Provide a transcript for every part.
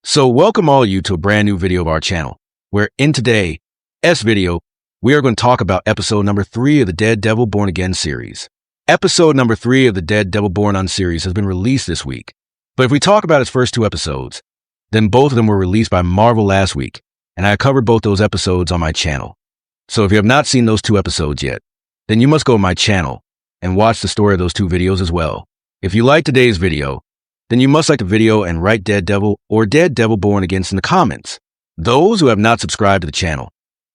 So welcome all of you to a brand new video of our channel, where in today's video, we are going to talk about episode number 3 of the Daredevil Born Again series. Episode number 3 of the Daredevil Born On series has been released this week. But if we talk about its first 2 episodes, then both of them were released by Marvel last week, and I covered both those episodes on my channel. So if you have not seen those 2 episodes yet, then you must go to my channel and watch the story of those 2 videos as well. If you like today's video, then you must like the video and write Daredevil or Daredevil Born Again in the comments. Those who have not subscribed to the channel,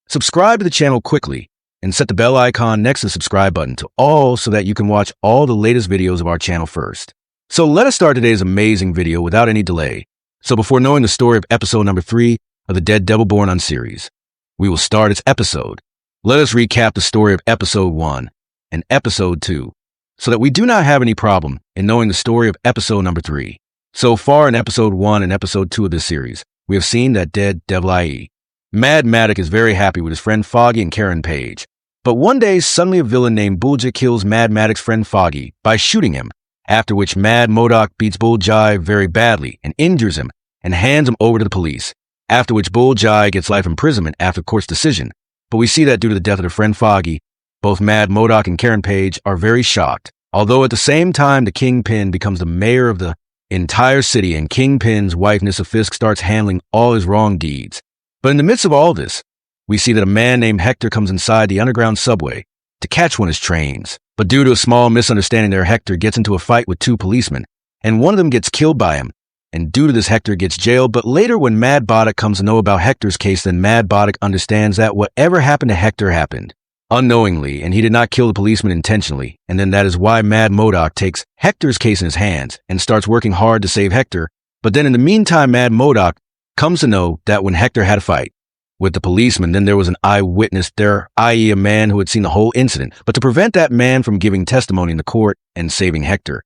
subscribe to the channel quickly and set the bell icon next to the subscribe button to all so that you can watch all the latest videos of our channel first. So let us start today's amazing video without any delay. So before knowing the story of episode number 3 of the Daredevil Born On series, we will start its episode. Let us recap the story of episode 1 and episode 2. So that we do not have any problem in knowing the story of episode number 3. So far in episode 1 and episode 2 of this series, we have seen that Daredevil, i.e. Matt Murdock, is very happy with his friend Foggy and Karen Page. But one day, suddenly a villain named Bullseye kills Matt Murdock's friend Foggy by shooting him, after which Matt Murdock beats Bullseye very badly and injures him and hands him over to the police, after which Bullseye gets life imprisonment after court's decision. But we see that due to the death of their friend Foggy, both Matt Murdock and Karen Page are very shocked. Although at the same time, the Kingpin becomes the mayor of the entire city and Kingpin's wife, Nissa Fisk, starts handling all his wrong deeds. But in the midst of all this, we see that a man named Hector comes inside the underground subway to catch one of his trains. But due to a small misunderstanding there, Hector gets into a fight with 2 policemen, and one of them gets killed by him. And due to this, Hector gets jailed. But later, when Matt Murdock comes to know about Hector's case, then Matt Murdock understands that whatever happened to Hector happened unknowingly, and he did not kill the policeman intentionally, and then that is why Matt Murdock takes Hector's case in his hands and starts working hard to save Hector. But then in the meantime, Matt Murdock comes to know that when Hector had a fight with the policeman, then there was an eyewitness there, i.e. a man who had seen the whole incident. But to prevent that man from giving testimony in the court and saving Hector,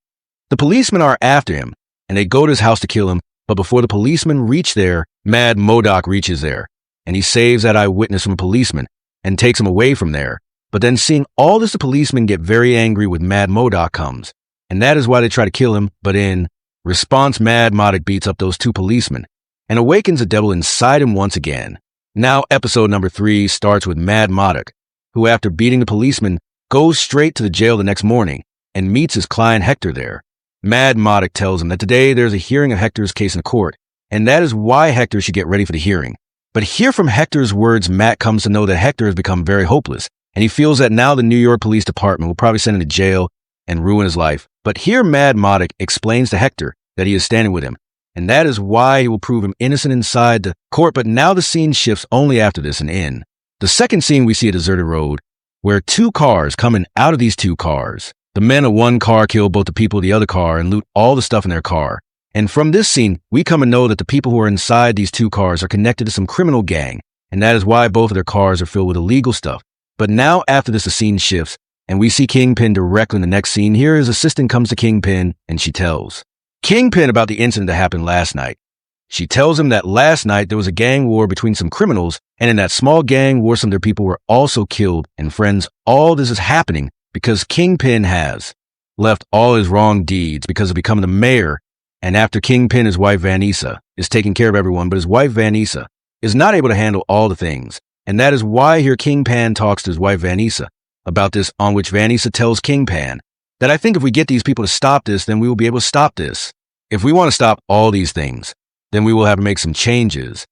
the policemen are after him, and they go to his house to kill him. But before the policemen reach there, Matt Murdock reaches there, and he saves that eyewitness from a policeman and takes him away from there. But then seeing all this, the policemen get very angry when Matt Murdock comes, and that is why they try to kill him. But in response, Matt Murdock beats up those 2 policemen and awakens the devil inside him once again. Now episode number 3 starts with Matt Murdock, who after beating the policeman goes straight to the jail the next morning and meets his client Hector there. Matt Murdock tells him that today there's a hearing of Hector's case in court, and that is why Hector should get ready for the hearing. But here from Hector's words, Matt comes to know that Hector has become very hopeless, and he feels that now the New York Police Department will probably send him to jail and ruin his life. But here Matt Murdock explains to Hector that he is standing with him, and that is why he will prove him innocent inside the court. But now the scene shifts only after this, and in the second scene we see a deserted road where 2 cars come in. Out of these 2 cars, the men of one car kill both the people of the other car and loot all the stuff in their car. And from this scene, we come to know that the people who are inside these 2 cars are connected to some criminal gang, and that is why both of their cars are filled with illegal stuff. But now after this, the scene shifts, and we see Kingpin directly in the next scene. Here his assistant comes to Kingpin, and she tells Kingpin about the incident that happened last night. She tells him that last night there was a gang war between some criminals, and in that small gang war some of their people were also killed. And friends, all this is happening because Kingpin has left all his wrong deeds because of becoming the mayor. And after Kingpin, his wife Vanessa is taking care of everyone, but his wife Vanessa is not able to handle all the things. And that is why here Kingpin talks to his wife Vanessa about this, on which Vanessa tells Kingpin that I think if we get these people to stop this, then we will be able to stop this. If we want to stop all these things, then we will have to make some changes,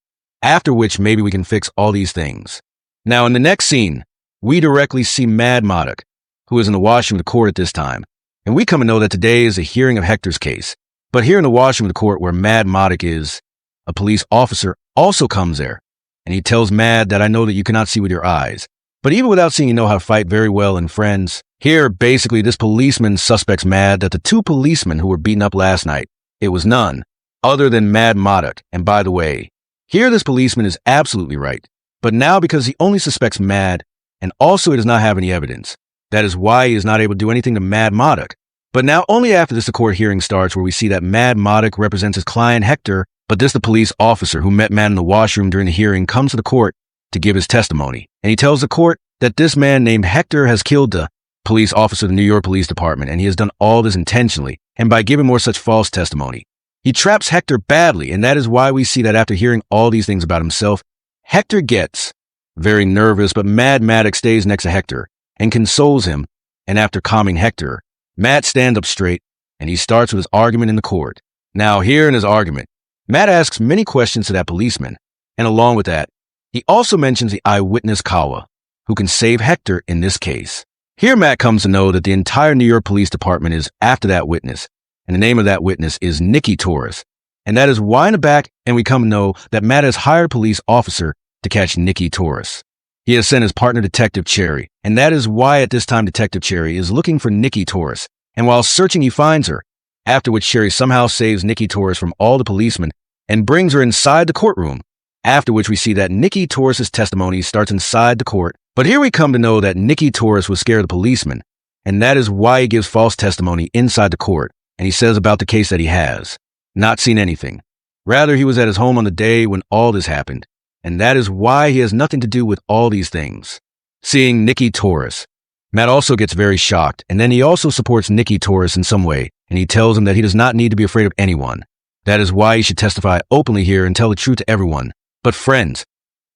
after which maybe we can fix all these things. Now in the next scene, we directly see Matt Murdock, who is in the washroom of the court at this time. And we come to know that today is a hearing of Hector's case. But here in the washroom of the court where Matt Murdock is, a police officer also comes there. And he tells Matt that I know that you cannot see with your eyes, but even without seeing, you know how to fight very well. And friends, here basically this policeman suspects Matt that the 2 policemen who were beaten up last night, it was none other than Matt Murdock. And by the way, here this policeman is absolutely right. But now because he only suspects Matt, and also he does not have any evidence, that is why he is not able to do anything to Matt Murdock. But now only after this the court hearing starts, where we see that Matt Murdock represents his client Hector. But this the police officer who met Matt in the washroom during the hearing comes to the court to give his testimony. And he tells the court that this man named Hector has killed the police officer of the New York Police Department, and he has done all this intentionally and by giving more such false testimony. He traps Hector badly, and that is why we see that after hearing all these things about himself, Hector gets very nervous, but Matt Murdock stays next to Hector and consoles him, and after calming Hector, Matt stands up straight, and he starts with his argument in the court. Now, here in his argument, Matt asks many questions to that policeman, and along with that, he also mentions the eyewitness Kawa, who can save Hector in this case. Here Matt comes to know that the entire New York Police Department is after that witness, and the name of that witness is Nikki Torres. And that is why in the back, and we come to know that Matt has hired a police officer to catch Nikki Torres. He has sent his partner Detective Cherry, and that is why at this time Detective Cherry is looking for Nikki Torres, and while searching he finds her, after which Cherry somehow saves Nikki Torres from all the policemen and brings her inside the courtroom, after which we see that Nikki Torres' testimony starts inside the court. But here we come to know that Nikki Torres was scared of the policeman, and that is why he gives false testimony inside the court, and he says about the case that he has not seen anything. Rather, he was at his home on the day when all this happened, and that is why he has nothing to do with all these things. Seeing Nikki Torres, Matt also gets very shocked, and then he also supports Nikki Torres in some way, and he tells him that he does not need to be afraid of anyone. That is why he should testify openly here and tell the truth to everyone. But friends,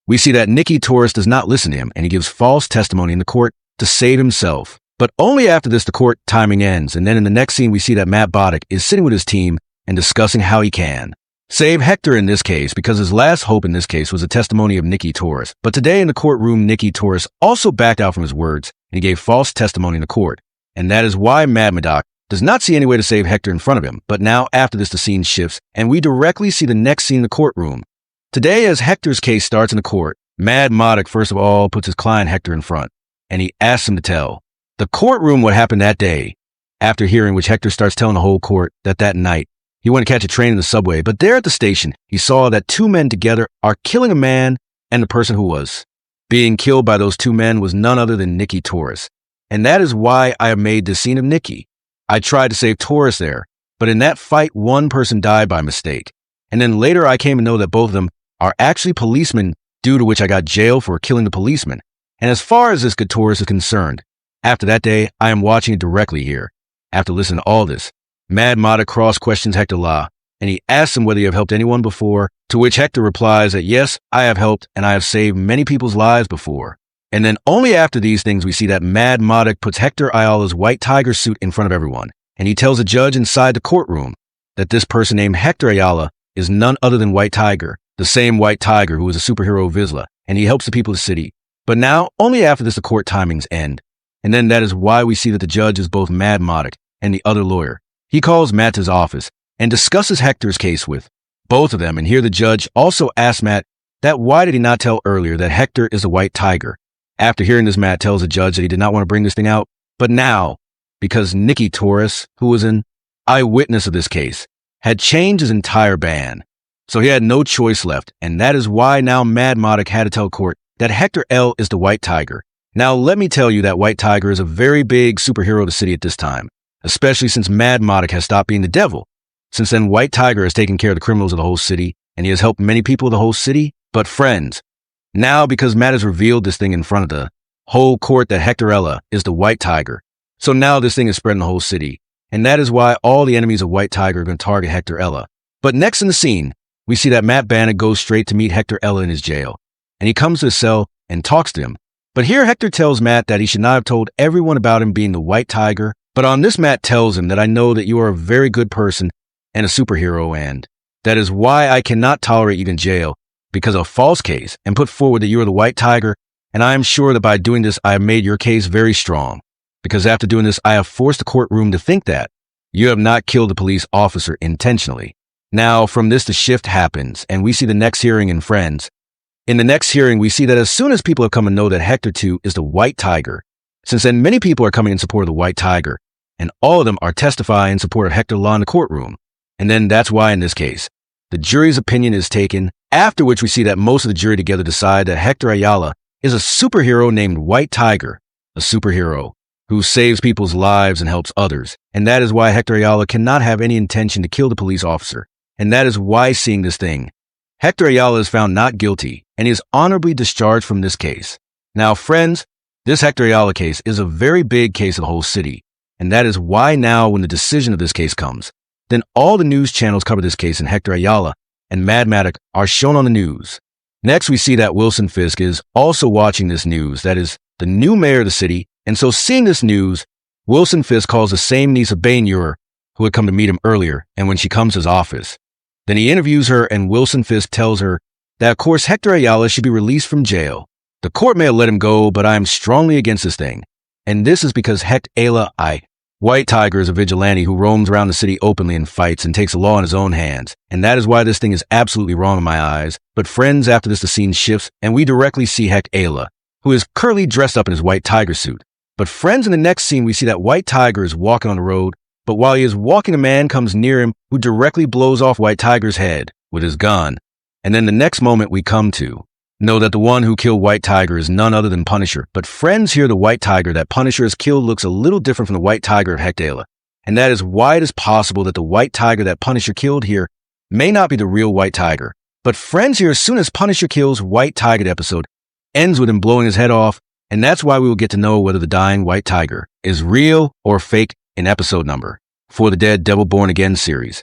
we see that Nikki Torres does not listen to him, and he gives false testimony in the court to save himself. But only after this the court timing ends, and then in the next scene we see that Matt Murdock is sitting with his team and discussing how he can save Hector in this case, because his last hope in this case was a testimony of Nikki Torres. But today in the courtroom, Nikki Torres also backed out from his words, and he gave false testimony in the court. And that is why Matt Murdock does not see any way to save Hector in front of him. But now after this the scene shifts, and we directly see the next scene in the courtroom. Today, as Hector's case starts in the court, Matt Murdock first of all puts his client Hector in front, and he asks him to tell the courtroom what happened that day. After hearing which, Hector starts telling the whole court that night he went to catch a train in the subway, but there at the station he saw that two men together are killing a man, and the person who was being killed by those two men was none other than Nikki Torres. And that is why I have made this scene of Nikki. I tried to save Torres there, but in that fight one person died by mistake, and then later I came to know that both of them are actually policemen, due to which I got jailed for killing the policeman. And as far as this good Torres is concerned, after that day, I am watching it directly here. After listening to all this, Matt Murdock cross-questions Hector La, and he asks him whether he have helped anyone before, to which Hector replies that yes, I have helped, and I have saved many people's lives before. And then only after these things we see that Matt Murdock puts Hector Ayala's white tiger suit in front of everyone, and he tells the judge inside the courtroom that this person named Hector Ayala is none other than White Tiger, the same White Tiger who is a superhero Vizsla, and he helps the people of the city. But now, only after this the court timings end. And then that is why we see that the judge is both Matt Murdock and the other lawyer. He calls Matt to his office and discusses Hector's case with both of them, and here the judge also asks Matt that why did he not tell earlier that Hector is a White Tiger. After hearing this, Matt tells the judge that he did not want to bring this thing out, but now, because Nikki Torres, who was an eyewitness of this case, had changed his entire ban, so he had no choice left, and that is why now Matt Murdock had to tell court that Hector L is the White Tiger. Now let me tell you that White Tiger is a very big superhero of the city at this time, especially since Matt Murdock has stopped being the devil. Since then, White Tiger has taken care of the criminals of the whole city, and he has helped many people of the whole city. But friends, now because Matt has revealed this thing in front of the whole court that Hector Ella is the White Tiger, so now this thing is spreading the whole city, and that is why all the enemies of White Tiger are going to target Hector Ella. But next in the scene, we see that Matt Bannock goes straight to meet Hector Ella in his jail, and he comes to his cell and talks to him. But here Hector tells Matt that he should not have told everyone about him being the White Tiger, but on this Matt tells him that I know that you are a very good person and a superhero, and that is why I cannot tolerate you in jail because of a false case and put forward that you are the White Tiger, and I am sure that by doing this I have made your case very strong, because after doing this I have forced the courtroom to think that you have not killed the police officer intentionally. Now, from this, the shift happens, and we see the next hearing in Friends. In the next hearing, we see that as soon as people have come to know that Hector too is the White Tiger, since then many people are coming in support of the White Tiger, and all of them are testifying in support of Hector Law in the courtroom. And then that's why in this case, the jury's opinion is taken, after which we see that most of the jury together decide that Hector Ayala is a superhero named White Tiger, a superhero who saves people's lives and helps others. And that is why Hector Ayala cannot have any intention to kill the police officer. And that is why, seeing this thing, Hector Ayala is found not guilty, and he is honorably discharged from this case. Now, friends, this Hector Ayala case is a very big case of the whole city, and that is why now when the decision of this case comes, Then all the news channels cover this case, and Hector Ayala and Matt Murdock are shown on the news. Next, we see that Wilson Fisk is also watching this news, that is, the new mayor of the city. And so seeing this news, Wilson Fisk calls the same niece of Bain-Ure who had come to meet him earlier, and when she comes to his office. Then he interviews her, and Wilson Fisk tells her that, of course, Hector Ayala should be released from jail. The court may have let him go, but I am strongly against this thing. And this is because Hector Ayala, White Tiger, is a vigilante who roams around the city openly and fights and takes the law in his own hands. And that is why this thing is absolutely wrong in my eyes. But friends, after this, the scene shifts, and we directly see Hector Ayala, who is currently dressed up in his White Tiger suit. But friends, in the next scene, we see that White Tiger is walking on the road, but while he is walking, a man comes near him who directly blows off White Tiger's head with his gun. And then the next moment we come to know that the one who killed White Tiger is none other than Punisher. But friends, here the White Tiger that Punisher has killed looks a little different from the White Tiger of Hector Ayala. And that is why it is possible that the White Tiger that Punisher killed here may not be the real White Tiger. But friends, here, as soon as Punisher kills White Tiger, the episode ends with him blowing his head off. And that's why we will get to know whether the dying White Tiger is real or fake in episode number for the Dead Devil Born Again series.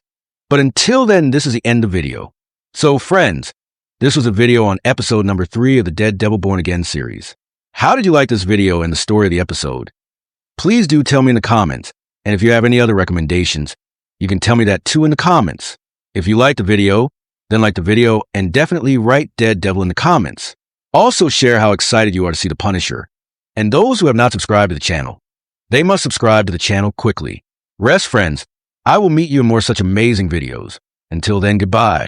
But until then, this is the end of the video. So friends, this was a video on episode number 3 of the Dead Devil Born Again series. How did you like this video and the story of the episode? Please do tell me in the comments. And if you have any other recommendations, you can tell me that too in the comments. If you liked the video, then like the video and definitely write Dead Devil in the comments. Also share how excited you are to see the Punisher. And those who have not subscribed to the channel, they must subscribe to the channel quickly. Rest, friends. I will meet you in more such amazing videos. Until then, goodbye.